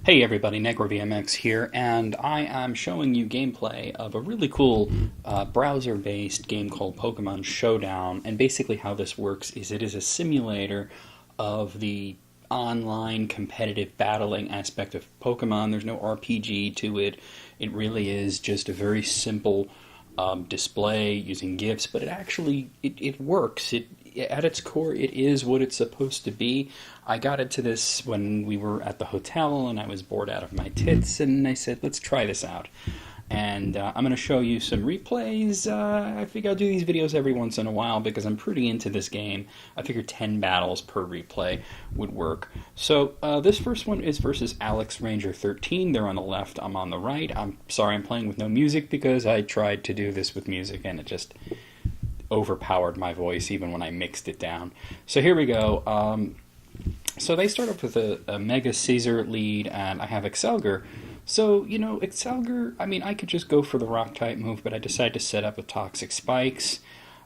Hey everybody, NegroVMX here, and I am showing you gameplay of a really cool browser-based game called Pokemon Showdown. And basically how this works is it is a simulator of the online competitive battling aspect of Pokemon. There's no RPG to it. It really is just a very simple display using GIFs, but it works. At its core, it is what it's supposed to be. I got into this when we were at the hotel and I was bored out of my tits, and I said, let's try this out. And I'm going to show you some replays. I think I'll do these videos every once in a while because I'm pretty into this game. I figure 10 battles per replay would work. So this first one is versus Alex Ranger 13. They're on the left, I'm on the right. I'm sorry I'm playing with no music because I tried to do this with music and it just overpowered my voice even when I mixed it down. So here we go. So they start off with a Mega Caesar lead, and I have Excelgar. So, you know, Excelgar, I mean, I could just go for the Rock-type move, but I decided to set up with Toxic Spikes.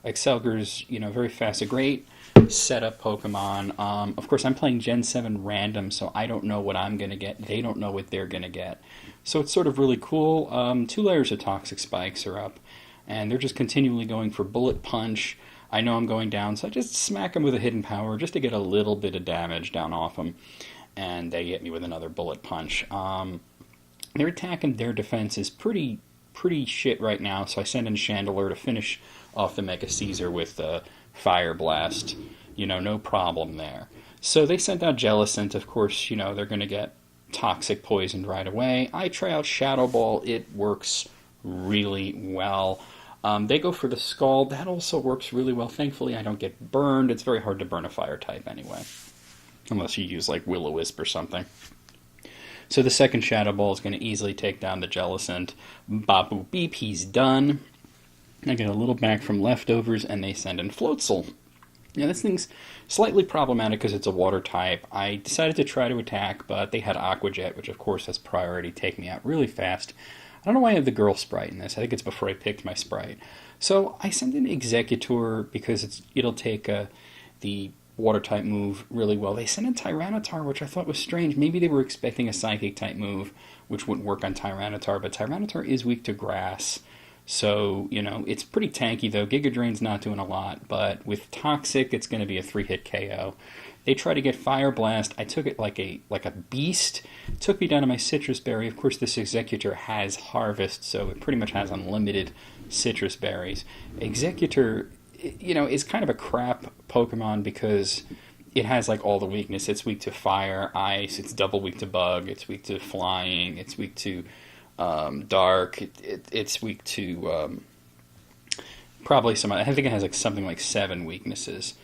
Excelgar's, you know, very fast, a great setup Pokemon. Of course, I'm playing Gen 7 random, so I don't know what I'm going to get. They don't know what they're going to get. So it's sort of really cool. 2 layers of Toxic Spikes are up, and they're just continually going for Bullet Punch. I know I'm going down, so I just smack them with a Hidden Power just to get a little bit of damage down off them, and they hit me with another Bullet Punch. Their attack and their defense is pretty shit right now, so I send in Chandelure to finish off the Mega Caesar with Fire Blast. You know, no problem there. So they sent out Jellicent. Of course, you know, they're going to get Toxic Poisoned right away. I try out Shadow Ball. It works really well. They go for the Scald. That also works really well. Thankfully, I don't get burned. It's very hard to burn a fire type anyway, unless you use like Will-O-Wisp or something. So the second Shadow Ball is going to easily take down the Jellicent. Babu Beep, he's done. I get a little back from leftovers, and they send in Floatzel. Now this thing's slightly problematic because it's a water type. I decided to try to attack, but they had Aqua Jet, which of course has priority, take me out really fast. I don't know why I have the girl sprite in this. I think it's before I picked my sprite. So I sent in Executor because it'll take the water-type move really well. They sent in Tyranitar, which I thought was strange. Maybe they were expecting a Psychic-type move, which wouldn't work on Tyranitar, but Tyranitar is weak to Grass. So, you know, it's pretty tanky, though. Giga Drain's not doing a lot, but with Toxic, it's going to be a 3-hit KO. They try to get Fire Blast. I took it like a beast. It took me down to my Citrus Berry. Of course, this Executor has Harvest, so it pretty much has unlimited Citrus Berries. Executor, you know, is kind of a crap Pokemon because it has like all the weakness. It's weak to Fire, Ice. It's double weak to Bug. It's weak to Flying. It's weak to Dark. It's weak to probably some. I think it has like something like 7 weaknesses.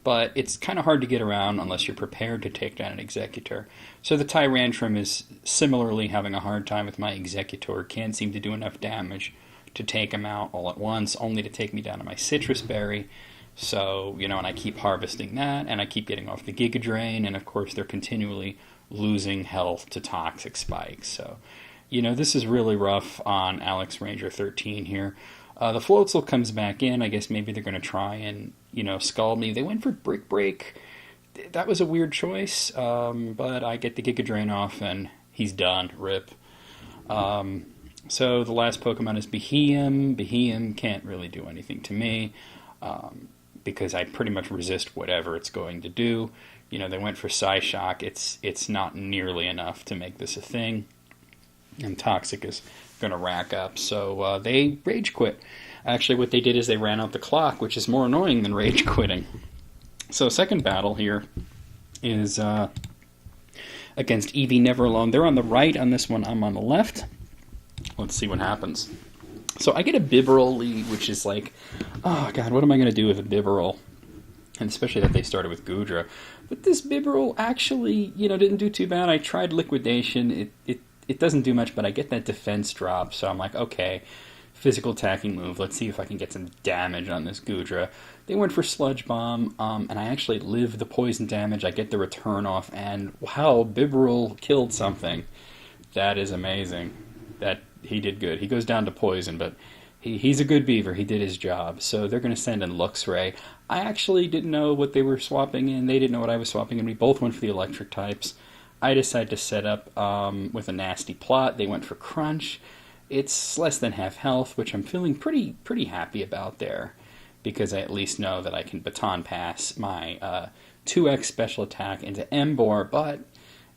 But it's kind of hard to get around unless you're prepared to take down an Executor. So the Tyrantrum is similarly having a hard time with my Executor. Can't seem to do enough damage to take him out all at once, only to take me down to my Citrus Berry. So, you know, and I keep harvesting that, and I keep getting off the Giga Drain, and of course they're continually losing health to Toxic Spikes. So, you know, this is really rough on Alex Ranger 13 here. The Floatzel comes back in. I guess maybe they're going to try and, you know, scald me. They went for Brick Break. That was a weird choice, but I get the Giga Drain off, and he's done. Rip. So the last Pokemon is Beheeyem. Beheeyem can't really do anything to me because I pretty much resist whatever it's going to do. You know, they went for Psyshock. It's not nearly enough to make this a thing. And Toxic is going to rack up, so they rage quit. Actually, what they did is they ran out the clock, which is more annoying than rage quitting. So second battle here is against Eevee Never Alone. They're on the right on this one. I'm on the left. Let's see what happens. So I get a Bibarel lead, which is like, oh god, what am I going to do with a Bibarel? And especially that they started with Goodra. But this Bibarel actually, you know, didn't do too bad. I tried Liquidation. It doesn't do much, but I get that defense drop, so I'm like, okay, physical attacking move. Let's see if I can get some damage on this Goodra. They went for Sludge Bomb, and I actually live the poison damage. I get the return off, and wow, Bibarel killed something. That is amazing. That he did good. He goes down to poison, but he's a good beaver. He did his job. So they're going to send in Luxray. I actually didn't know what they were swapping in. They didn't know what I was swapping in. We both went for the electric types. I decided to set up with a nasty plot. They went for Crunch. It's less than half health, which I'm feeling pretty happy about there, because I at least know that I can baton pass my 2x special attack into Embor, but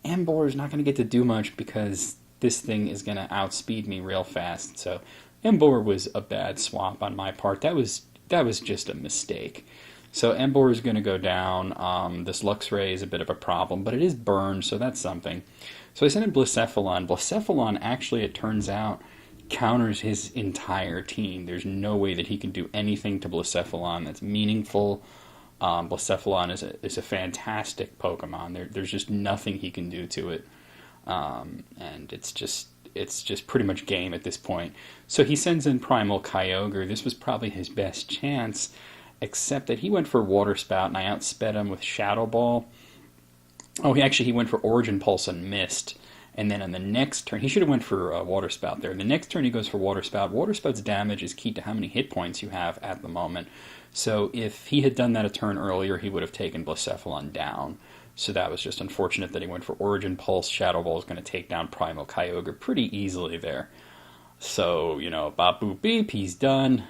Embor is not going to get to do much because this thing is going to outspeed me real fast. So Embor was a bad swap on my part. That was just a mistake. So Embor is going to go down. This Luxray is a bit of a problem, but it is burned, so that's something. So I sent in Blacephalon. Blacephalon actually, it turns out, counters his entire team. There's no way that he can do anything to Blacephalon that's meaningful. Blacephalon is a fantastic Pokemon. There's just nothing he can do to it, and it's just pretty much game at this point. So he sends in Primal Kyogre. This was probably his best chance, except that he went for Water Spout, and I outsped him with Shadow Ball. Oh, he went for Origin Pulse and missed. And then on the next turn, he should have went for Water Spout there. The next turn he goes for Water Spout. Water Spout's damage is key to how many hit points you have at the moment. So if he had done that a turn earlier, he would have taken Blacephalon down. So that was just unfortunate that he went for Origin Pulse. Shadow Ball is going to take down Primal Kyogre pretty easily there. So, bop boop beep, he's done.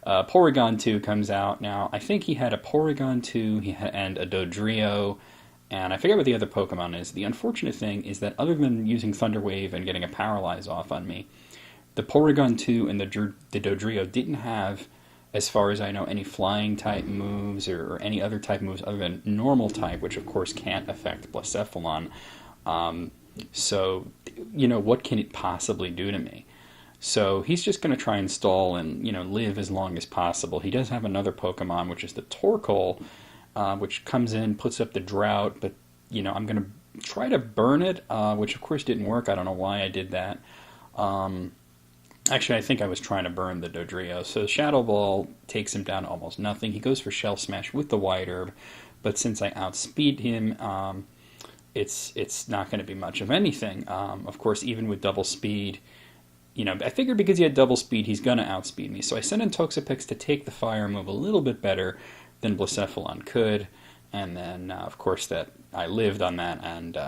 Porygon 2 comes out. Now, I think he had a Porygon 2 and a Dodrio, and I forget what the other Pokemon is. The unfortunate thing is that other than using Thunder Wave and getting a Paralyze off on me, the Porygon 2 and the Dodrio didn't have, as far as I know, any flying type moves or any other type moves other than normal type, which of course can't affect Blacephalon. So, what can it possibly do to me? So he's just going to try and stall and, live as long as possible. He does have another Pokemon, which is the Torkoal, which comes in, puts up the Drought, but, I'm going to try to burn it, which of course didn't work. I don't know why I did that. Actually, I think I was trying to burn the Dodrio. So Shadow Ball takes him down to almost nothing. He goes for Shell Smash with the White Herb, but since I outspeed him, it's not going to be much of anything. Of course, even with double speed, I figured because he had double speed, he's going to outspeed me. So I sent in Toxapex to take the fire move a little bit better than Blacephalon could. And then, of course, that I lived on that. And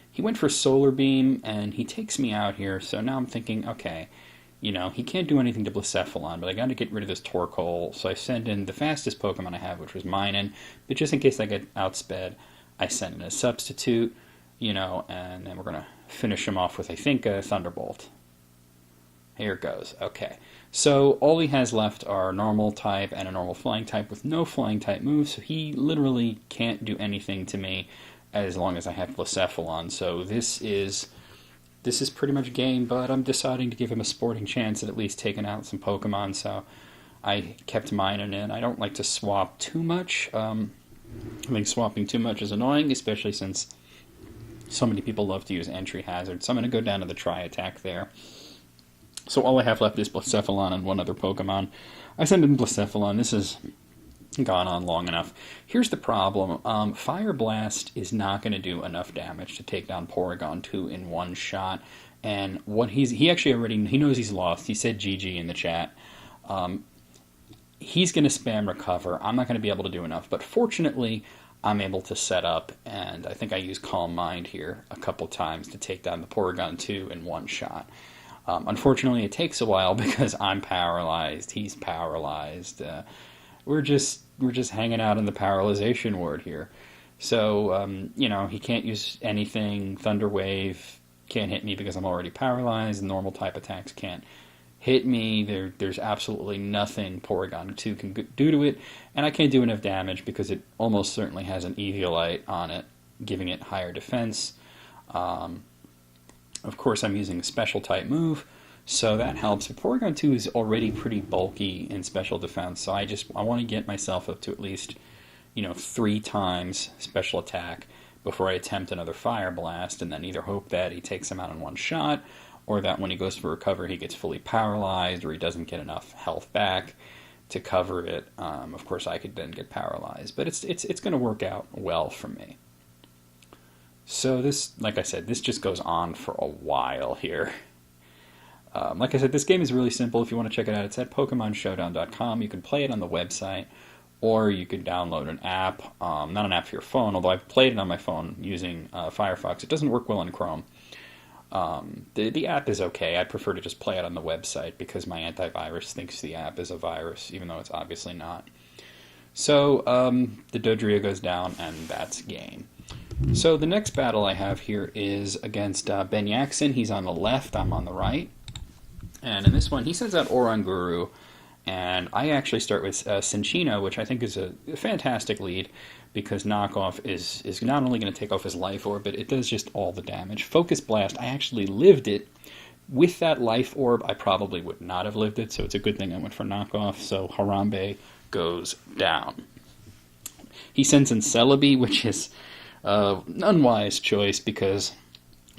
he went for Solar Beam, and he takes me out here. So now I'm thinking, okay, he can't do anything to Blacephalon, but I got to get rid of this Torkoal. So I sent in the fastest Pokemon I have, which was Minun. But just in case I get outsped, I sent in a substitute, and then we're going to finish him off with, I think, a Thunderbolt. Here it goes. Okay. So all he has left are normal type and a normal flying type with no flying type moves, so he literally can't do anything to me as long as I have Blacephalon. So this is pretty much game, but I'm deciding to give him a sporting chance at least taking out some Pokemon, so I kept Minun in. I don't like to swap too much. I think swapping too much is annoying, especially since so many people love to use Entry Hazard. So I'm going to go down to the Tri-Attack there. So all I have left is Blacephalon and one other Pokemon. I send in Blacephalon. This has gone on long enough. Here's the problem. Fire Blast is not going to do enough damage to take down Porygon 2 in one shot. And what he knows he's lost. He said GG in the chat. He's going to spam Recover. I'm not going to be able to do enough. But fortunately, I'm able to set up, and I think I used Calm Mind here a couple times to take down the Porygon 2 in one shot. Unfortunately, it takes a while because I'm paralyzed. He's paralyzed. We're just hanging out in the paralyzation ward here. So, he can't use anything. Thunder Wave can't hit me because I'm already paralyzed. Normal type attacks can't hit me. There's absolutely nothing Porygon 2 can do to it. And I can't do enough damage because it almost certainly has an Eviolite on it, giving it higher defense. Of course, I'm using a special type move, so that helps. But Porygon 2 is already pretty bulky in special defense, so I want to get myself up to at least, 3 times special attack before I attempt another Fire Blast, and then either hope that he takes him out in one shot, or that when he goes for recover he gets fully paralyzed, or he doesn't get enough health back to cover it. Of course, I could then get paralyzed, but it's going to work out well for me. So this, like I said, this just goes on for a while here. Like I said, this game is really simple. If you want to check it out, it's at PokemonShowdown.com. You can play it on the website, or you could download an app, not an app for your phone, although I've played it on my phone using Firefox. It doesn't work well in Chrome. The app is okay. I prefer to just play it on the website because my antivirus thinks the app is a virus, even though it's obviously not. So the Dodrio goes down, and that's game. So the next battle I have here is against Ben Yaxon. He's on the left, I'm on the right. And in this one, he sends out Oranguru, and I actually start with Cinchino, which I think is a fantastic lead, because Knockoff is not only going to take off his Life Orb, but it does just all the damage. Focus Blast, I actually lived it. With that Life Orb, I probably would not have lived it, so it's a good thing I went for Knockoff, so Harambe goes down. He sends in Celebi, which is an unwise choice, because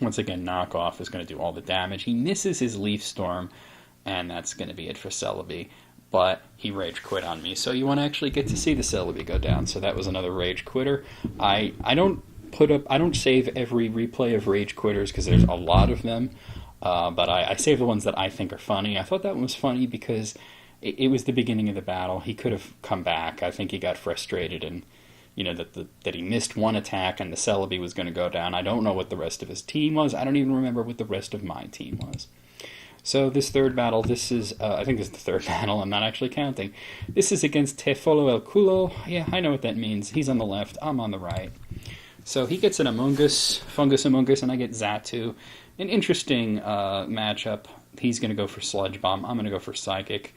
once again, Knockoff is going to do all the damage. He misses his Leaf Storm, and that's going to be it for Celebi. But he Rage Quit on me, so you want to actually get to see the Celebi go down. So that was another Rage Quitter. I don't save every replay of Rage Quitters because there's a lot of them, but I save the ones that I think are funny. I thought that one was funny because it was the beginning of the battle. He could have come back. I think he got frustrated and that he missed one attack and the Celebi was going to go down. I don't know what the rest of his team was. I don't even remember what the rest of my team was. So this third battle, I think this is the third battle, I'm not actually counting. This is against Tefolo El Culo. Yeah, I know what that means. He's on the left, I'm on the right. So he gets an Fungus Among Us, and I get Xatu. An interesting matchup. He's going to go for Sludge Bomb, I'm going to go for Psychic.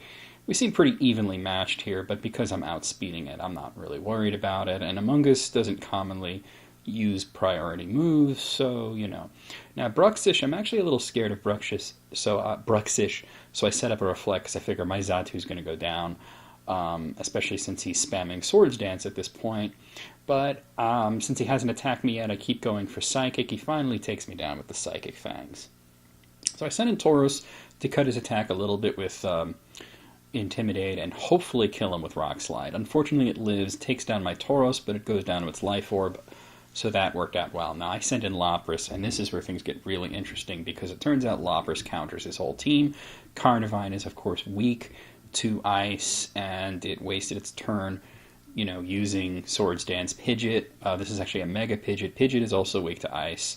We seem pretty evenly matched here, but because I'm outspeeding it, I'm not really worried about it. And Among Us doesn't commonly use priority moves, so, Now, Bruxish, I'm actually a little scared of Bruxish, so I set up a Reflect because I figure my Xatu's going to go down, especially since he's spamming Swords Dance at this point. But since he hasn't attacked me yet, I keep going for Psychic. He finally takes me down with the Psychic Fangs. So I send in Tauros to cut his attack a little bit with Intimidate and hopefully kill him with Rock Slide. Unfortunately, it lives, takes down my Tauros, but it goes down to its Life Orb. So that worked out well. Now I sent in Lapras, and this is where things get really interesting because it turns out Lapras counters his whole team. Carnivine is, of course, weak to Ice, and it wasted its turn, using Swords Dance. Pidgeot, this is actually a Mega Pidgeot. Pidgeot is also weak to Ice.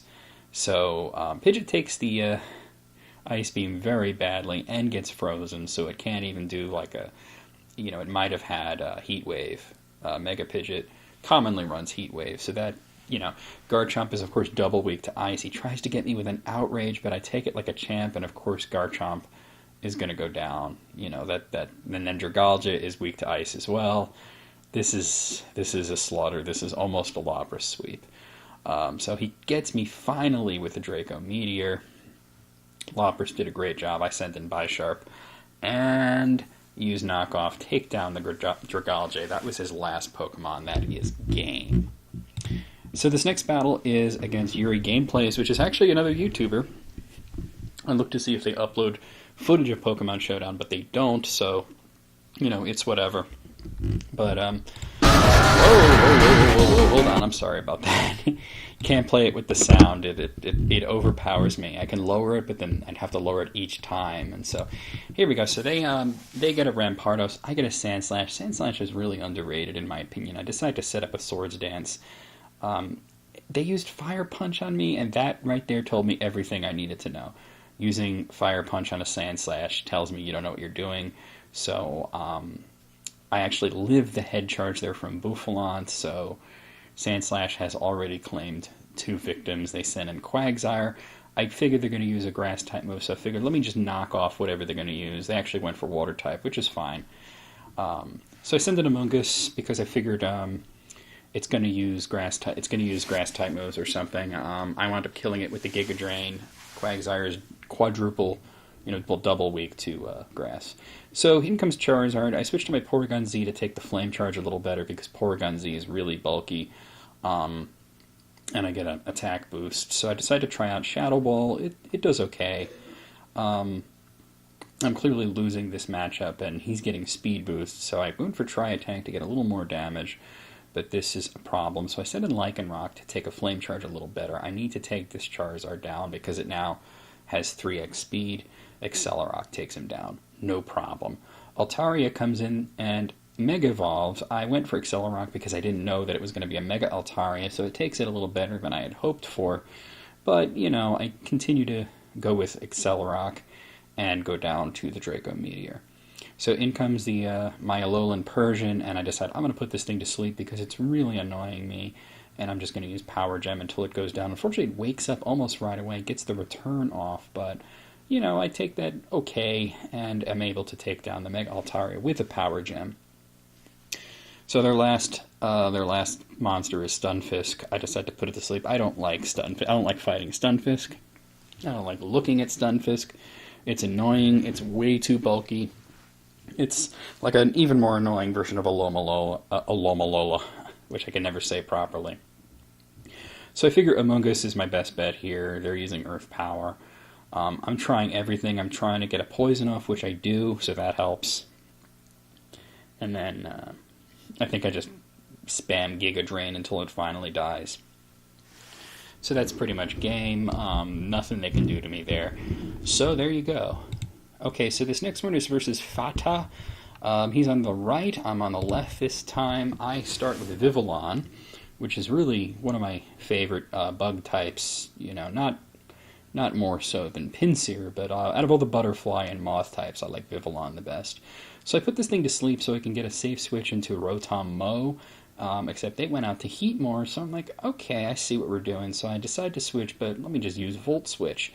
So Pidgeot takes the Ice Beam very badly and gets frozen, so it can't even do it might have had Heat Wave. Mega Pidgeot commonly runs Heat Wave, so that Garchomp is, of course, double weak to Ice. He tries to get me with an Outrage, but I take it like a champ, and, of course, Garchomp is going to go down. And then Dragalja is weak to Ice as well. This is a slaughter. This is almost a Lapras sweep. So he gets me finally with the Draco Meteor. Lapras did a great job. I sent in Bisharp and use Knockoff, take down the Dragalja. That was his last Pokemon. That is game. So this next battle is against Yuri Gameplays, which is actually another YouTuber. I looked to see if they upload footage of Pokemon Showdown, but they don't, so, it's whatever. But, whoa, hold on, I'm sorry about that. Can't play it with the sound, it overpowers me. I can lower it, but then I'd have to lower it each time, and so, here we go. So they get a Rampardos, I get a Sandslash. Sandslash is really underrated, in my opinion. I decided to set up a Swords Dance. They used Fire Punch on me, and that right there told me everything I needed to know. Using Fire Punch on a Sandslash tells me you don't know what you're doing. So I actually lived the head charge there from Bouffalant, so Sandslash has already claimed 2 victims. They sent in Quagsire. I figured they're going to use a Grass-type move, so I figured let me just knock off whatever they're going to use. They actually went for Water-type, which is fine. So I sent in Among Us because I figured it's going to use Grass-type moves or something. I wound up killing it with the Giga Drain. Quagsire is quadruple, double weak to Grass. So in comes Charizard. I switched to my Porygon Z to take the Flame Charge a little better because Porygon Z is really bulky. And I get an attack boost. So I decided to try out Shadow Ball. It does okay. I'm clearly losing this matchup, and he's getting speed boost. So I went for Tri Attack to get a little more damage. But this is a problem. So I sent in Lycanroc to take a Flame Charge a little better. I need to take this Charizard down because it now has 3x speed. Accelerock takes him down. No problem. Altaria comes in and Mega Evolved, I went for Accelerock because I didn't know that it was going to be a Mega Altaria, so it takes it a little better than I had hoped for. But, I continue to go with Accelerock and go down to the Draco Meteor. So in comes the my Alolan Persian, and I decide I'm going to put this thing to sleep because it's really annoying me, and I'm just going to use Power Gem until it goes down. Unfortunately, it wakes up almost right away, gets the return off, but, I take that okay, and am able to take down the Mega Altaria with a Power Gem. So their last monster is Stunfisk. I decide to put it to sleep. I don't like Stunfisk. I don't like fighting Stunfisk. I don't like looking at Stunfisk. It's annoying. It's way too bulky. It's like an even more annoying version of Alomalola, which I can never say properly. So I figure Among Us is my best bet here. They're using Earth Power. I'm trying everything. I'm trying to get a poison off, which I do, so that helps. And then I think I just spam Giga Drain until it finally dies. So that's pretty much game. Nothing they can do to me there. So there you go. Okay, so this next one is versus Fata. He's on the right. I'm on the left this time. I start with Vivillon, which is really one of my favorite bug types. Not more so than Pinsir, but out of all the butterfly and moth types, I like Vivillon the best. So I put this thing to sleep so I can get a safe switch into Rotom Mow, except they went out to Heatmore, so I'm like, okay, I see what we're doing. So I decide to switch, but let me just use Volt Switch.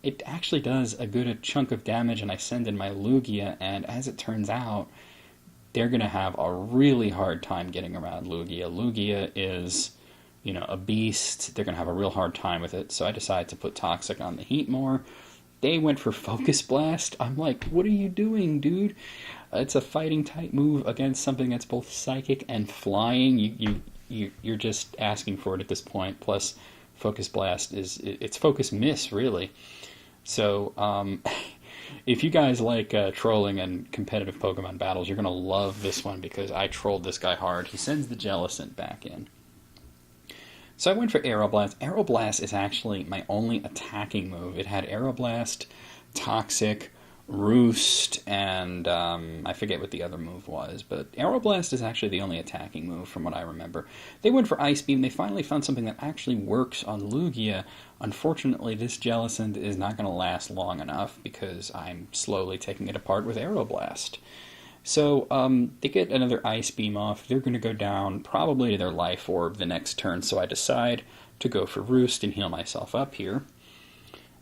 It actually does a good chunk of damage, and I send in my Lugia, and as it turns out, they're going to have a really hard time getting around Lugia. Lugia is, a beast. They're going to have a real hard time with it, so I decide to put Toxic on the Heatmore. They went for Focus Blast. I'm like, what are you doing, dude? It's a fighting type move against something that's both psychic and flying. You're just asking for it at this point. Plus, Focus Blast it's Focus Miss, really. So, if you guys like trolling and competitive Pokemon battles, you're going to love this one because I trolled this guy hard. He sends the Jellicent back in. So I went for Aeroblast. Aeroblast is actually my only attacking move. It had Aeroblast, Toxic, Roost, and I forget what the other move was, but Aeroblast is actually the only attacking move from what I remember. They went for Ice Beam. They finally found something that actually works on Lugia. Unfortunately, this Jellicent is not going to last long enough because I'm slowly taking it apart with Aeroblast. So they get another Ice Beam off. They're going to go down probably to their Life Orb the next turn, so I decide to go for Roost and heal myself up here.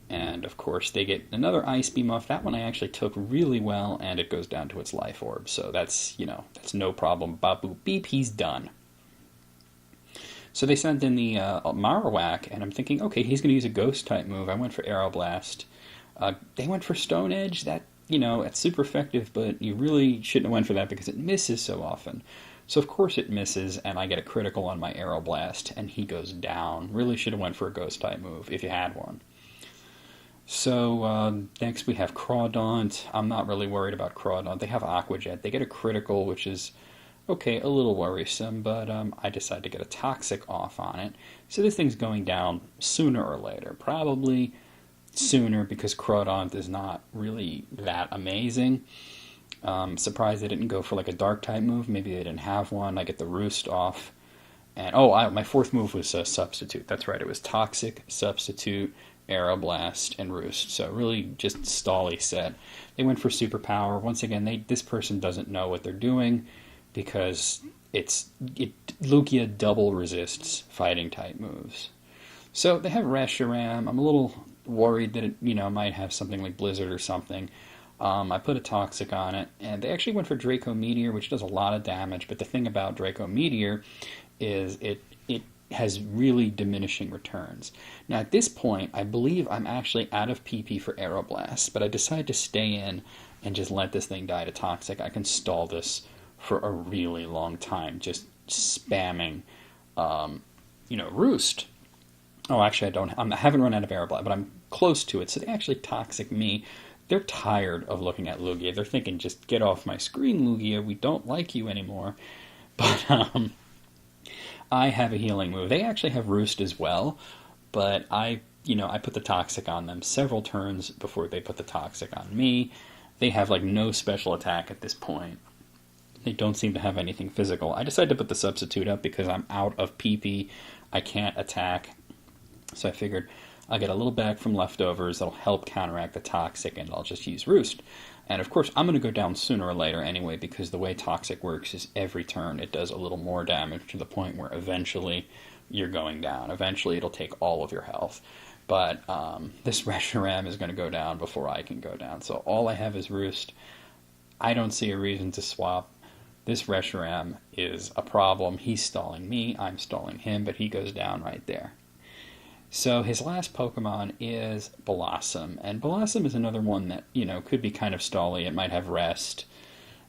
And, of course, they get another Ice Beam off. That one I actually took really well, and it goes down to its Life Orb. So that's no problem. Babu beep, he's done. So they sent in the Marowak, and I'm thinking, okay, he's going to use a Ghost-type move. I went for Aeroblast. They went for Stone Edge. That, it's super effective, but you really shouldn't have went for that because it misses so often. So, of course, it misses, and I get a critical on my Aeroblast, and he goes down. Really should have went for a Ghost-type move if you had one. So, next we have Crawdaunt. I'm not really worried about Crawdaunt. They have Aqua Jet. They get a critical, which is, okay, a little worrisome, but I decide to get a Toxic off on it. So this thing's going down sooner or later. Probably sooner because Crawdaunt is not really that amazing. Surprised they didn't go for like a Dark-type move. Maybe they didn't have one. I get the Roost off. And, my fourth move was Substitute. That's right, it was Toxic, Substitute, Aeroblast, and Roost. So really just stally set. They went for Superpower. Once again, this person doesn't know what they're doing because Lugia double resists fighting type moves. So they have Reshiram. I'm a little worried that it might have something like Blizzard or something. I put a Toxic on it, and they actually went for Draco Meteor, which does a lot of damage. But the thing about Draco Meteor is it has really diminishing returns. Now at this point, I believe I'm actually out of PP for Aeroblast, but I decide to stay in and just let this thing die to Toxic. I can stall this for a really long time, just spamming, Roost. Oh, actually, I haven't run out of Aeroblast, but I'm close to it, so they actually Toxic me. They're tired of looking at Lugia. They're thinking, just get off my screen, Lugia. We don't like you anymore. But, I have a healing move. They actually have Roost as well, but I put the Toxic on them several turns before they put the Toxic on me. They have, no special attack at this point. They don't seem to have anything physical. I decided to put the substitute up because I'm out of PP. I can't attack. So I figured I'll get a little back from leftovers that'll help counteract the Toxic, and I'll just use Roost. And of course, I'm going to go down sooner or later anyway, because the way Toxic works is every turn it does a little more damage to the point where eventually you're going down. Eventually it'll take all of your health. But this Reshiram is going to go down before I can go down. So all I have is Roost. I don't see a reason to swap. This Reshiram is a problem. He's stalling me, I'm stalling him, but he goes down right there. So his last Pokemon is Blossom, and Blossom is another one that, could be kind of stally. It might have rest,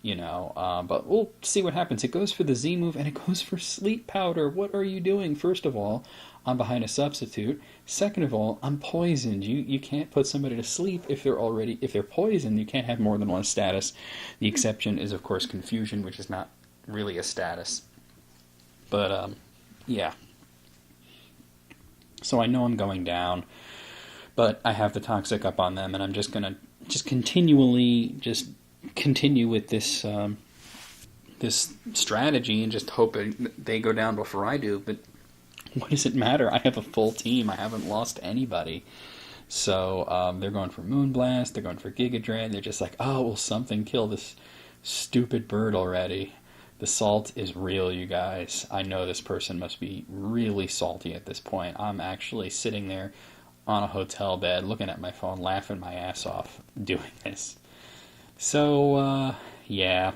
but we'll see what happens. It goes for the Z move, and it goes for Sleep Powder. What are you doing? First of all, I'm behind a substitute. Second of all, I'm poisoned. You can't put somebody to sleep if they're poisoned. You can't have more than one status. The exception is, of course, Confusion, which is not really a status. But, yeah. So I know I'm going down, but I have the Toxic up on them, and I'm just gonna continually continue with this this strategy and just hope they go down before I do. But what does it matter? I have a full team. I haven't lost anybody. So they're going for Moonblast. They're going for Giga Drain. They're just like, oh, will something kill this stupid bird already? The salt is real, you guys. I know this person must be really salty at this point. I'm actually sitting there on a hotel bed, looking at my phone, laughing my ass off doing this. So, yeah.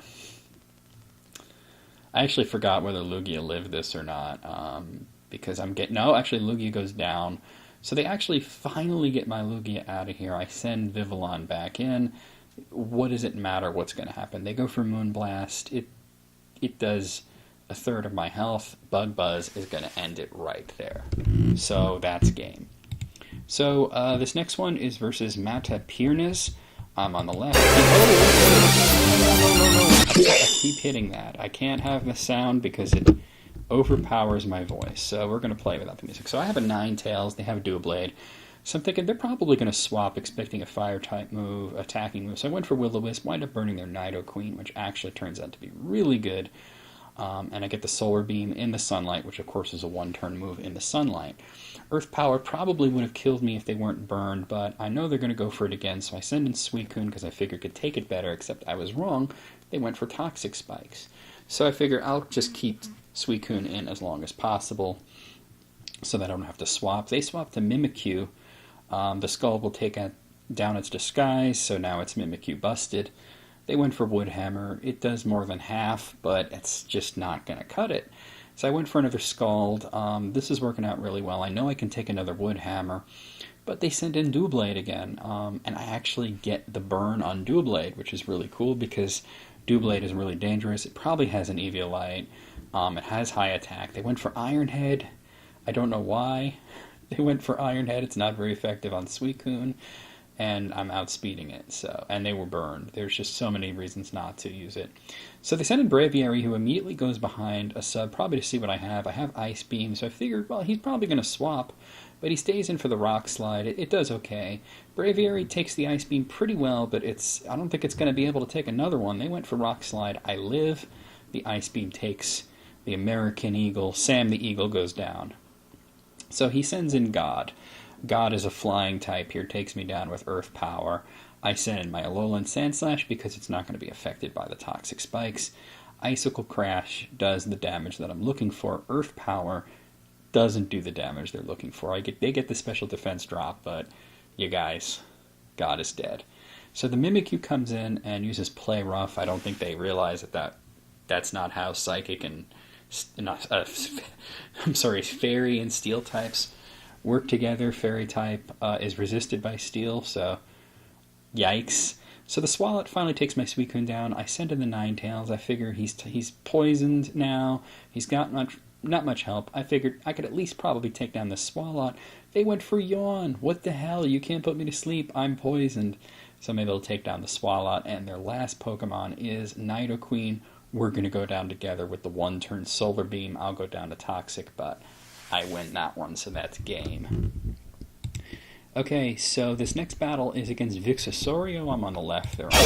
I actually forgot whether Lugia lived this or not, because no, actually Lugia goes down. So they actually finally get my Lugia out of here. I send Vivillon back in. What does it matter what's going to happen? They go for Moonblast. It does a third of my health. Bug Buzz is going to end it right there. So that's game. So this next one is versus Mata Piernes. I'm on the left. No. I keep hitting that. I can't have the sound because it overpowers my voice. So we're going to play without the music. So I have a Ninetales. They have a Doublade. So I'm thinking they're probably going to swap, expecting a Fire-type move, attacking move. So I went for Will-O-Wisp, wind up burning their Nidoqueen, which actually turns out to be really good. And I get the Solar Beam in the sunlight, which of course is a one-turn move in the sunlight. Earth Power probably would have killed me if they weren't burned, but I know they're going to go for it again, so I send in Suicune because I figured could take it better, except I was wrong. They went for Toxic Spikes. So I figure I'll just keep Suicune in as long as possible so that I don't have to swap. They swap to Mimikyu. The Skull will take down its disguise, so now it's Mimikyu busted. They went for Woodhammer. It does more than half, but it's just not going to cut it. So I went for another Scald. This is working out really well. I know I can take another Woodhammer, but they sent in Doublade again. And I actually get the burn on Doublade, which is really cool because Doublade is really dangerous. It probably has an Eviolite. It has high attack. They went for Iron Head. I don't know why they went for Iron Head. It's not very effective on Suicune. And I'm outspeeding it, and they were burned. There's just so many reasons not to use it. So they send in Braviary, who immediately goes behind a sub, probably to see what I have. I have Ice Beam, so I figured, well, he's probably going to swap, but he stays in for the Rock Slide. It does okay. Braviary takes the Ice Beam pretty well, but I don't think it's going to be able to take another one. They went for Rock Slide. I live. The Ice Beam takes the American Eagle. Sam the Eagle goes down. So he sends in God. God is a flying type here, takes me down with Earth Power. I send in my Alolan Sandslash because it's not going to be affected by the Toxic Spikes. Icicle Crash does the damage that I'm looking for. Earth Power doesn't do the damage they're looking for. They get the special defense drop, but you guys, God is dead. So the Mimikyu comes in and uses Play Rough. I don't think they realize that's not how Psychic and Fairy and Steel types work together. Fairy type is resisted by Steel, so yikes. So the Swalot finally takes my Suicune down. I send in the Ninetales. I figure he's poisoned now. He's got not much help. I figured I could at least probably take down the Swalot. They went for Yawn. What the hell? You can't put me to sleep. I'm poisoned. So maybe they'll take down the Swalot. And their last Pokemon is Nidoqueen. We're going to go down together with the one-turn Solar Beam. I'll go down to Toxic, but I win that one, so that's game. Okay, so this next battle is against Vixosario. I'm on the left. They're on the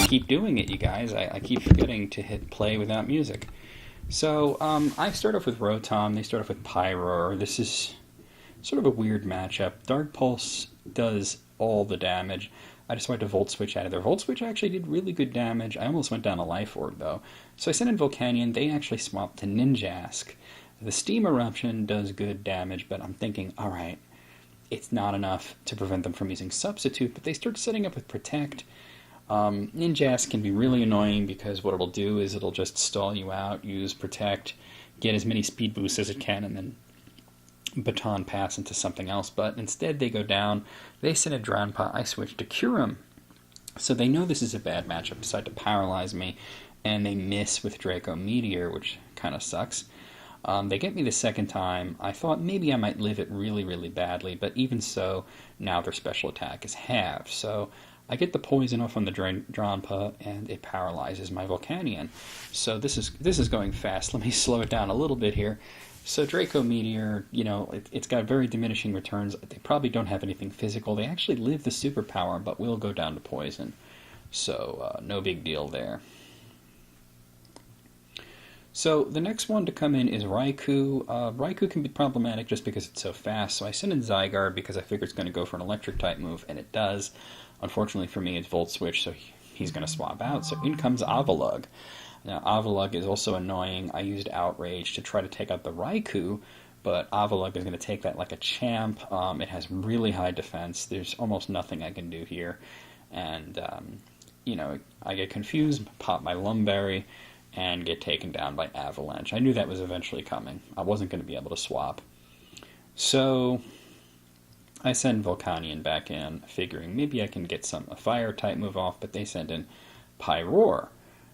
right. keep doing it, you guys. I keep forgetting to hit play without music. So I start off with Rotom. They start off with Pyroar. This is sort of a weird matchup. Dark Pulse does all the damage. I just went to Volt Switch out of there. Volt Switch actually did really good damage. I almost went down a Life Orb, though. So I sent in Volcanion. They actually swapped to Ninjask. The Steam Eruption does good damage, but I'm thinking, alright, it's not enough to prevent them from using Substitute, but they start setting up with Protect. Ninjask can be really annoying because what it'll do is it'll just stall you out, use Protect, get as many speed boosts as it can, and then Baton Pass into something else. But instead they go down, they send a Dronpa, I switch to Kyurem. So they know this is a bad matchup, decide to paralyze me, and they miss with Draco Meteor, which kind of sucks. They get me the second time. I thought maybe I might live it really, really badly, but even so, now their special attack is halved. So I get the poison off on the Dronpa, and it paralyzes my Volcanion. So this is going fast. Let me slow it down a little bit here. So Draco Meteor, it's got very diminishing returns. They probably don't have anything physical. They actually live the superpower, but will go down to poison. So no big deal there. So the next one to come in is Raikou. Raikou can be problematic just because it's so fast, so I sent in Zygarde because I figure it's going to go for an electric-type move, and it does. Unfortunately for me, it's Volt Switch, so he's going to swap out. So in comes Avalugg. Now, Avalugg is also annoying. I used Outrage to try to take out the Raikou, but Avalugg is going to take that like a champ. It has really high defense. There's almost nothing I can do here. And, I get confused, pop my Lumberry, and get taken down by Avalanche. I knew that was eventually coming. I wasn't going to be able to swap. So I send Volcanion back in, figuring maybe I can get a fire-type move off, but they send in Pyroar.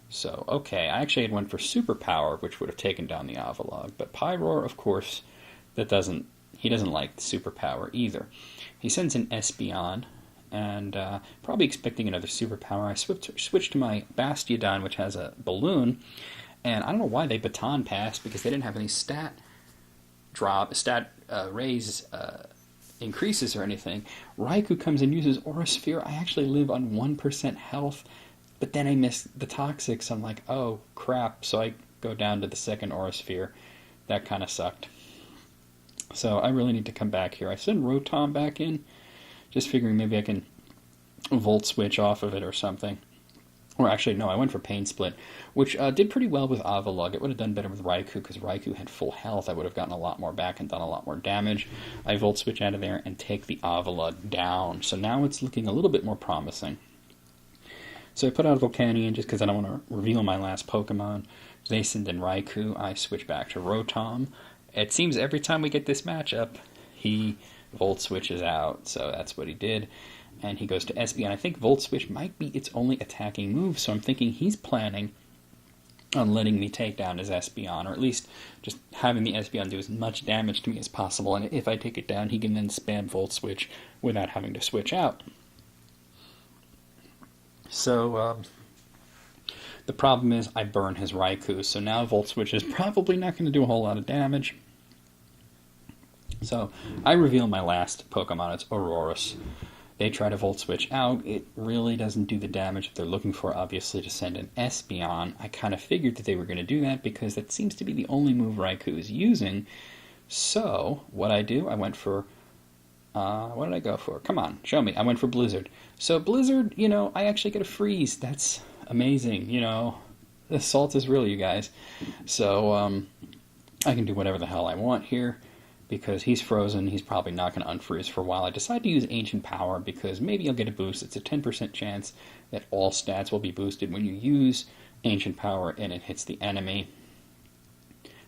So, okay, I actually had went for Superpower, which would have taken down the Avalugg, but Pyroar, of course, he doesn't like Superpower either. He sends in Espeon, and probably expecting another Superpower. I switched to my Bastiodon, which has a balloon, and I don't know why they Baton Passed, because they didn't have any stat raise increases or anything. Raikou comes and uses Aura Sphere. I actually live on 1% health, but then I miss the Toxic, so I'm like, oh crap, so I go down to the second Aura Sphere. That kind of sucked. So I really need to come back here. I send Rotom back in, just figuring maybe I can Volt Switch off of it or something. Or actually, no, I went for Pain Split, which did pretty well with Avalugg. It would have done better with Raikou, because Raikou had full health. I would have gotten a lot more back and done a lot more damage. I Volt Switch out of there and take the Avalugg down. So now it's looking a little bit more promising. So I put out Volcanion just because I don't want to reveal my last Pokemon. They send in Raikou. I switch back to Rotom. It seems every time we get this matchup, he Volt Switches out. So that's what he did. And he goes to Espeon. I think Volt Switch might be its only attacking move, so I'm thinking he's planning on letting me take down his Espeon, or at least just having the Espeon do as much damage to me as possible, and if I take it down, he can then spam Volt Switch without having to switch out. So, the problem is I burn his Raikou, so now Volt Switch is probably not going to do a whole lot of damage. So, I reveal my last Pokemon. It's Aurorus. They try to Volt Switch out. It really doesn't do the damage that they're looking for, obviously, to send an Espeon. I kind of figured that they were going to do that because that seems to be the only move Raikou is using. So, what I do, I went for... what did I go for? Come on, show me. I went for Blizzard. So Blizzard, I actually get a freeze. That's amazing, The salt is real, you guys. So, I can do whatever the hell I want here. Because he's frozen, he's probably not going to unfreeze for a while. I decide to use Ancient Power because maybe I'll get a boost. It's a 10% chance that all stats will be boosted when you use Ancient Power and it hits the enemy.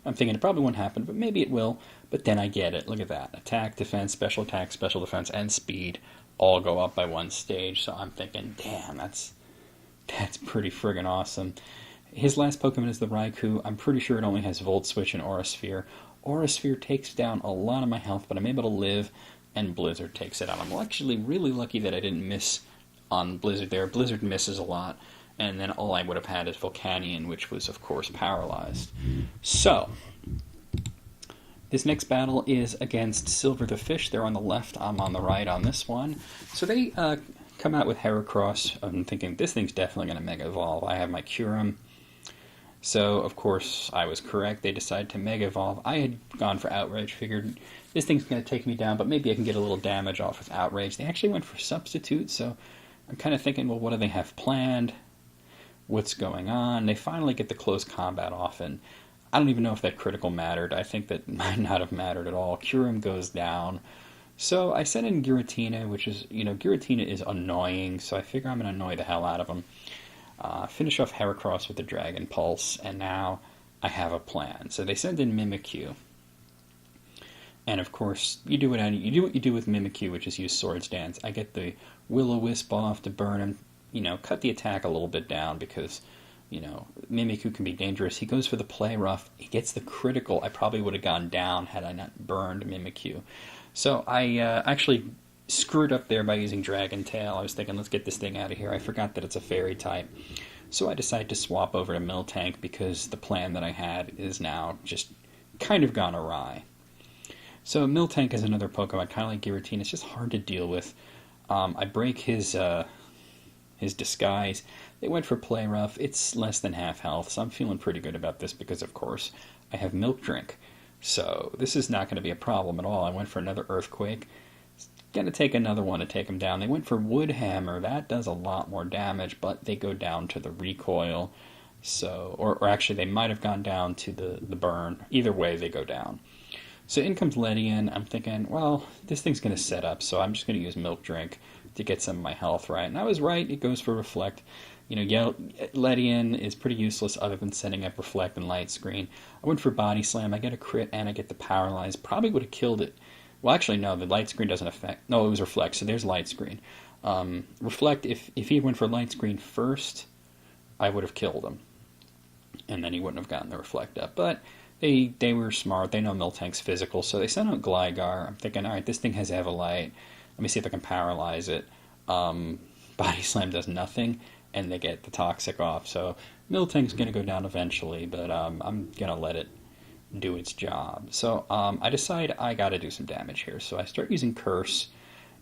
I'm thinking it probably won't happen, but maybe it will. But then I get it. Look at that. Attack, defense, special defense, and speed all go up by one stage. So I'm thinking, damn, that's pretty friggin' awesome. His last Pokemon is the Raikou. I'm pretty sure it only has Volt Switch and Aura Sphere. Aura Sphere takes down a lot of my health, but I'm able to live, and Blizzard takes it out. I'm actually really lucky that I didn't miss on Blizzard there. Blizzard misses a lot, and then all I would have had is Volcanion, which was, of course, paralyzed. So, this next battle is against Silver the Fish. They're on the left, I'm on the right on this one. So they come out with Heracross. I'm thinking, this thing's definitely going to Mega Evolve. I have my Kyurem. So, of course, I was correct. They decided to Mega Evolve. I had gone for Outrage, figured this thing's going to take me down, but maybe I can get a little damage off with Outrage. They actually went for Substitute, so I'm kind of thinking, well, what do they have planned? What's going on? They finally get the close combat off, and I don't even know if that critical mattered. I think that might not have mattered at all. Kyurem goes down. So I sent in Giratina, which is, Giratina is annoying, so I figure I'm going to annoy the hell out of him. Finish off Heracross with the Dragon Pulse, and now I have a plan. So they send in Mimikyu. And of course, you do what you do with Mimikyu, which is use Swords Dance. I get the Will-O-Wisp off to burn him, cut the attack a little bit down because, Mimikyu can be dangerous. He goes for the Play Rough. He gets the critical. I probably would have gone down had I not burned Mimikyu. So I actually screwed up there by using Dragon Tail. I was thinking, let's get this thing out of here. I forgot that it's a fairy type. So I decided to swap over to Miltank because the plan that I had is now just kind of gone awry. So Miltank is another Pokemon, kind of like Giratina. It's just hard to deal with. I break his disguise. They went for Play Rough. It's less than half health, so I'm feeling pretty good about this because, of course, I have Milk Drink. So this is not going to be a problem at all. I went for another Earthquake. It's going to take another one to take him down. They went for Wood Hammer. That does a lot more damage, but they go down to the Recoil. So, or actually, they might have gone down to the Burn. Either way, they go down. So in comes Ledian. I'm thinking, well, this thing's going to set up, so I'm just going to use Milk Drink to get some of my health right. And I was right. It goes for Reflect. Ledian is pretty useless other than setting up Reflect and Light Screen. I went for Body Slam. I get a crit and I get the Paralyze. Probably would have killed it. Well, actually, no. The Light Screen doesn't affect. No, it was Reflect. So there's Light Screen. Reflect. If he went for Light Screen first, I would have killed him, and then he wouldn't have gotten the Reflect up. But they were smart. They know Miltank's physical, so they sent out Gligar. I'm thinking, all right, this thing has Evolite. Let me see if I can paralyze it. Body Slam does nothing, and they get the Toxic off. So Miltank's going to go down eventually, but I'm going to let it do its job. So I decide I got to do some damage here. So I start using Curse.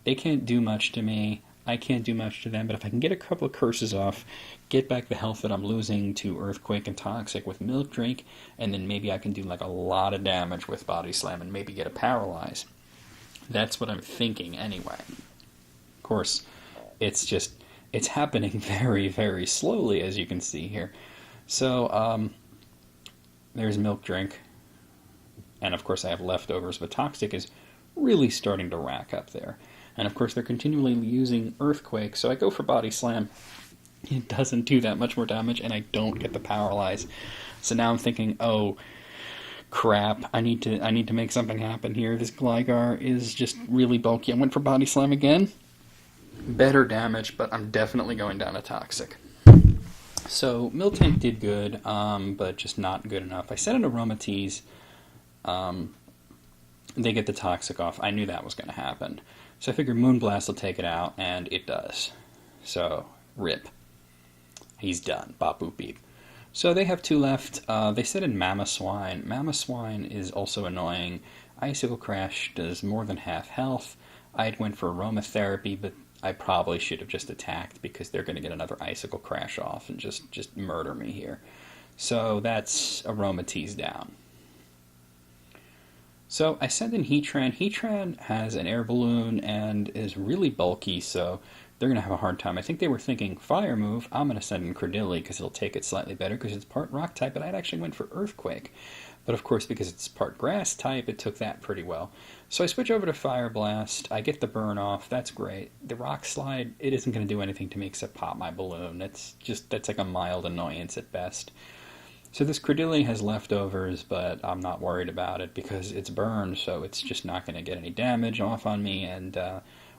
They can't do much to me. I can't do much to them, but if I can get a couple of curses off, get back the health that I'm losing to Earthquake and Toxic with Milk Drink, and then maybe I can do like a lot of damage with Body Slam and maybe get a Paralyze. That's what I'm thinking anyway. Of course, it's happening very, very slowly, as you can see here. So, there's Milk Drink, and of course I have leftovers, but Toxic is really starting to rack up there. And of course, they're continually using Earthquake, so I go for Body Slam. It doesn't do that much more damage, and I don't get the Paralyze. So now I'm thinking, oh, crap, I need to make something happen here. This Gligar is just really bulky. I went for Body Slam again. Better damage, but I'm definitely going down to Toxic. So Miltank did good, but just not good enough. I set an Aromatisse. They get the Toxic off. I knew that was going to happen. So I figured Moonblast will take it out, and it does. So, rip. He's done. Bop boop beep. So they have two left. They set in Mamoswine. Mamoswine is also annoying. Icicle Crash does more than half health. I went for Aromatherapy, but I probably should have just attacked because they're going to get another Icicle Crash off and just murder me here. So that's Aromatisse down. So I sent in Heatran. Heatran has an air balloon and is really bulky, so they're going to have a hard time. I think they were thinking, Fire move, I'm going to send in Credilli because it'll take it slightly better because it's part rock type, but I'd actually went for Earthquake. But of course, because it's part grass type, it took that pretty well. So I switch over to Fire Blast. I get the burn off. That's great. The Rock Slide, it isn't going to do anything to me except pop my balloon. That's like a mild annoyance at best. So this Credilli has leftovers, but I'm not worried about it because it's burned, so it's just not going to get any damage off on me, and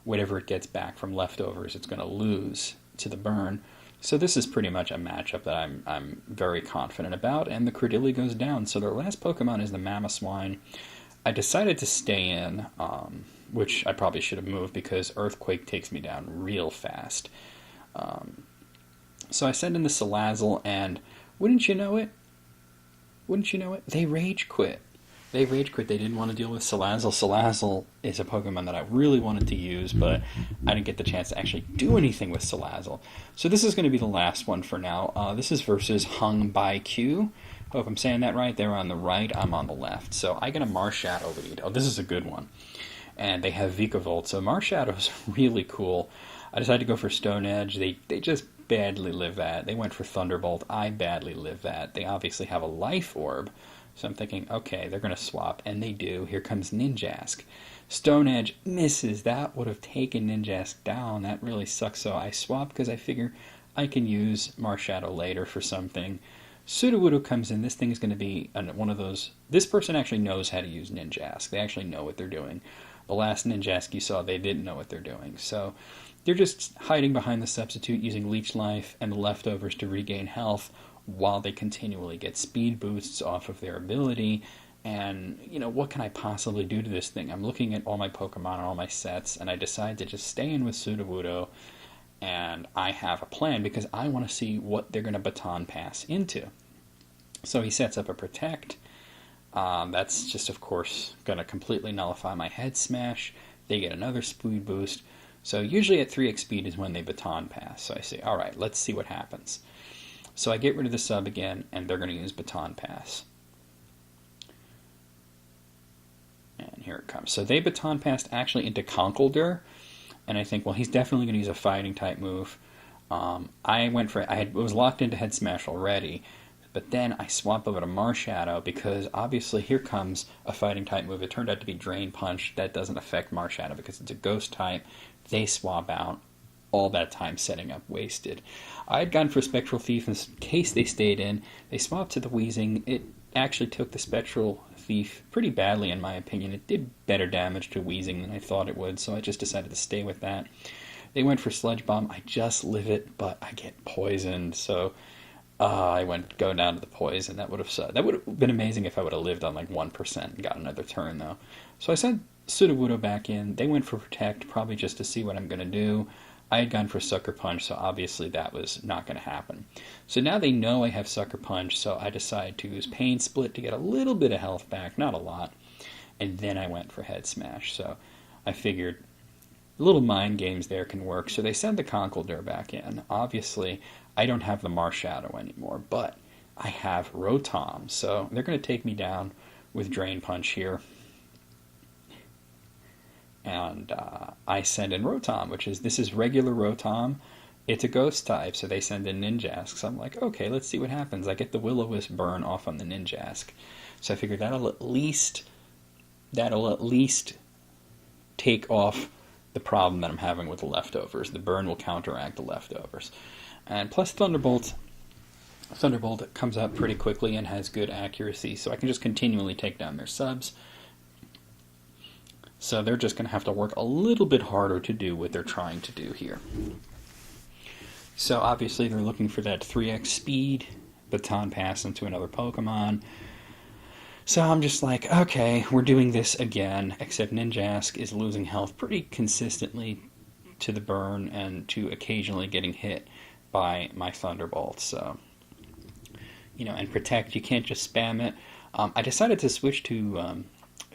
whatever it gets back from leftovers, it's going to lose to the burn. So this is pretty much a matchup that I'm very confident about, and the Credilli goes down. So their last Pokemon is the Mamoswine. I decided to stay in, which I probably should have moved because Earthquake takes me down real fast. So I send in the Salazzle, and wouldn't you know it, they Rage Quit. They rage quit. They didn't want to deal with Salazzle. Salazzle is a Pokemon that I really wanted to use, but I didn't get the chance to actually do anything with Salazzle. So this is going to be the last one for now. This is versus Hung By Q. Hope I'm saying that right. They're on the right. I'm on the left. So I get a Marshadow lead. Oh, this is a good one. And they have Vikavolt. So Marshadow's really cool. I decided to go for Stone Edge. They just badly live that. They went for Thunderbolt. I badly live that. They obviously have a Life Orb. So I'm thinking, okay, they're going to swap, and they do. Here comes Ninjask. Stone Edge misses. That would have taken Ninjask down. That really sucks. So I swap because I figure I can use Marshadow later for something. Sudowoodo comes in. This thing is going to be one of those... This person actually knows how to use Ninjask. They actually know what they're doing. The last Ninjask you saw, they didn't know what they're doing. So they're just hiding behind the substitute, using Leech Life and the leftovers to regain health, while they continually get speed boosts off of their ability. And, what can I possibly do to this thing? I'm looking at all my Pokemon and all my sets, and I decide to just stay in with Sudowoodo, and I have a plan because I want to see what they're going to Baton Pass into. So he sets up a Protect. That's just, of course, going to completely nullify my Head Smash. They get another speed boost. So usually at 3x speed is when they Baton Pass. So I say, all right, let's see what happens. So I get rid of the sub again, and they're going to use Baton Pass. And here it comes. So they Baton Passed actually into Conkeldurr, and I think, well, he's definitely going to use a fighting type move. I was locked into Head Smash already, but then I swap over to Marshadow because obviously here comes a fighting type move. It turned out to be Drain Punch. That doesn't affect Marshadow because it's a ghost type. They swap out. All that time setting up wasted. I had gone for Spectral Thief in case they stayed in. They swapped to the Weezing. It actually took the Spectral Thief pretty badly, in my opinion. It did better damage to Weezing than I thought it would, so I just decided to stay with that. They went for Sludge Bomb. I just live it, but I get poisoned, so I go down to the poison. That would have been amazing if I would have lived on like 1% and got another turn, though. So I sent Sudowoodo back in. They went for Protect, probably just to see what I'm going to do. I had gone for Sucker Punch, so obviously that was not going to happen. So now they know I have Sucker Punch, so I decide to use Pain Split to get a little bit of health back, not a lot, and then I went for Head Smash. So I figured little mind games there can work. So they send the Conkeldurr back in. Obviously, I don't have the Marshadow anymore, but I have Rotom, so they're going to take me down with Drain Punch here. And I send in Rotom, this is regular Rotom. It's a ghost type, so they send in Ninjask. So I'm like, okay, let's see what happens. I get the Will-O-Wisp burn off on the Ninjask. So I figured that'll at least take off the problem that I'm having with the leftovers. The burn will counteract the leftovers. And plus Thunderbolt comes up pretty quickly and has good accuracy, so I can just continually take down their subs. So they're just going to have to work a little bit harder to do what they're trying to do here. So obviously they're looking for that 3x speed, Baton Pass into another Pokemon. So I'm just like, okay, we're doing this again, except Ninjask is losing health pretty consistently to the burn and to occasionally getting hit by my Thunderbolt. So, and Protect, you can't just spam it. I decided to switch to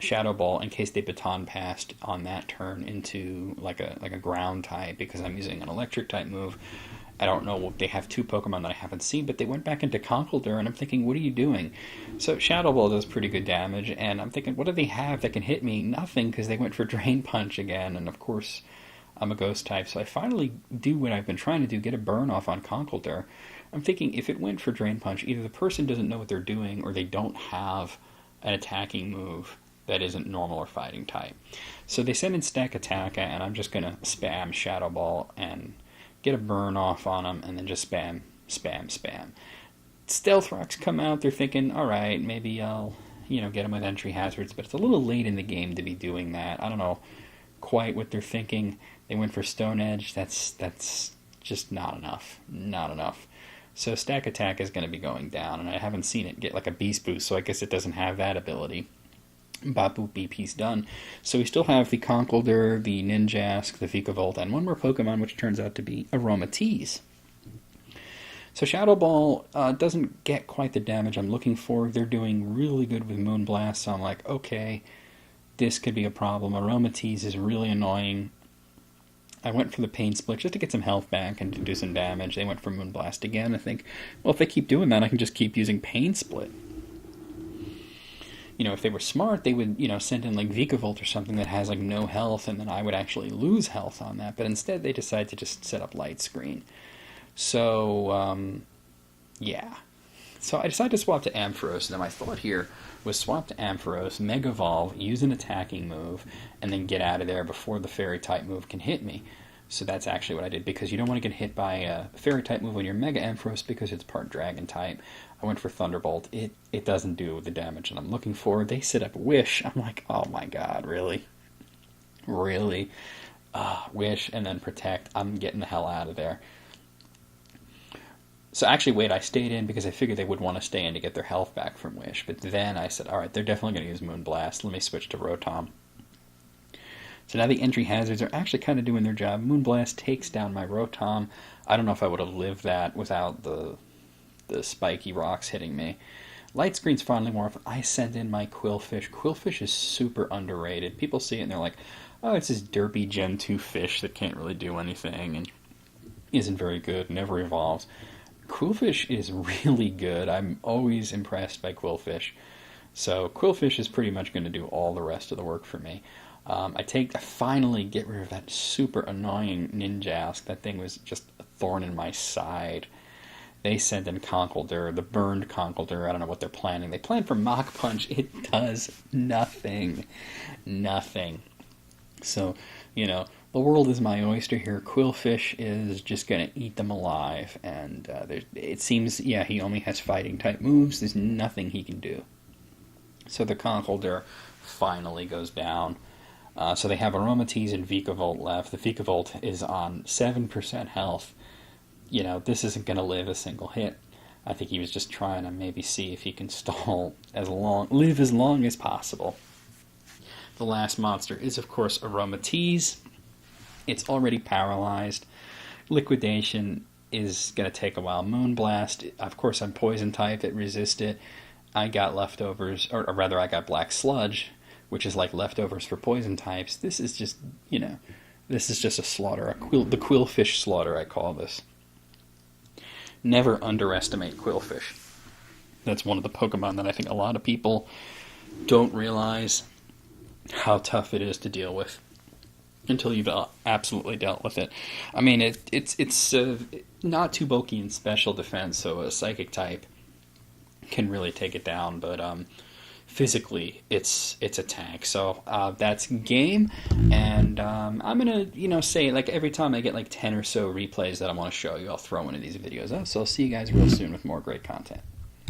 Shadow Ball in case they Baton Passed on that turn into like a ground type, because I'm using an electric type move. I don't know, they have two Pokemon that I haven't seen, but they went back into Conkeldurr, and I'm thinking, what are you doing? So Shadow Ball does pretty good damage, and I'm thinking, what do they have that can hit me? Nothing, because they went for Drain Punch again, and of course I'm a ghost type, so I finally do what I've been trying to do, get a burn off on Conkeldurr. I'm thinking, if it went for Drain Punch, either the person doesn't know what they're doing, or they don't have an attacking move that isn't normal or fighting type. So they send in Stack Attacka, and I'm just going to spam Shadow Ball and get a burn off on them, and then just spam. Stealth Rocks come out, they're thinking, alright, maybe I'll, get them with entry hazards, but it's a little late in the game to be doing that. I don't know quite what they're thinking. They went for Stone Edge, that's just not enough. So Stack Attack is going to be going down, and I haven't seen it get like a Beast Boost, so I guess it doesn't have that ability. Bop Boop BP's done. So we still have the Conkeldurr, the Ninjask, the Vikavolt, and one more Pokemon, which turns out to be Aromatisse. So Shadow Ball doesn't get quite the damage I'm looking for. They're doing really good with Moonblast, so I'm like, okay, this could be a problem. Aromatisse is really annoying. I went for the Pain Split just to get some health back and to do some damage. They went for Moonblast again. I think, well, if they keep doing that, I can just keep using Pain Split. You know, if they were smart, they would, you know, send in like Vikavolt or something that has like no health, and then I would actually lose health on that. But instead, they decided to just set up Light Screen. So, yeah. So I decided to swap to Ampharos. Now my thought here was swap to Ampharos, Mega Evolve, use an attacking move, and then get out of there before the Fairy-type move can hit me. So that's actually what I did, because you don't want to get hit by a Fairy-type move when you're Mega Ampharos because it's part Dragon-type. I went for Thunderbolt. It doesn't do the damage that I'm looking for. They set up Wish. I'm like, oh my god, really? Really? Wish and then Protect. I'm getting the hell out of there. So actually, wait, I stayed in because I figured they would want to stay in to get their health back from Wish. But then I said, alright, they're definitely going to use Moonblast. Let me switch to Rotom. So now the entry hazards are actually kind of doing their job. Moonblast takes down my Rotom. I don't know if I would have lived that without the spiky rocks hitting me. Light Screen's finally more off. I send in my Quillfish. Quillfish is super underrated. People see it and they're like, oh, it's this derpy Gen 2 fish that can't really do anything and isn't very good, never evolves. Quillfish is really good. I'm always impressed by Quillfish. So Quillfish is pretty much going to do all the rest of the work for me. I finally get rid of that super annoying Ninjask. That thing was just a thorn in my side. They sent in Conkeldurr, the burned Conkeldurr. I don't know what they're planning. They plan for Mach Punch. It does nothing. Nothing. So, you know, the world is my oyster here. Quillfish is just going to eat them alive. And it seems, yeah, he only has fighting-type moves. There's nothing he can do. So the Conkeldurr finally goes down. So they have Aromatisse and Vikavolt left. The Vikavolt is on 7% health. You know, this isn't going to live a single hit. I think he was just trying to maybe see if he can live as long as possible. The last monster is, of course, Aromatisse. It's already paralyzed. Liquidation is going to take a while. Moonblast, of course, I'm poison type. It resists it. I got leftovers, or rather, I got Black Sludge, which is like leftovers for poison types. This is just, you know, this is just a slaughter. The Quillfish slaughter, I call this. Never underestimate Quillfish. That's one of the Pokemon that I think a lot of people don't realize how tough it is to deal with until you've absolutely dealt with it. I mean, it's not too bulky in special defense, so a Psychic type can really take it down, but physically it's a tank. So that's game, and I'm gonna, you know, say, like, every time I get like 10 or so replays that I want to show you, I'll throw one of these videos up. So I'll see you guys real soon with more great content.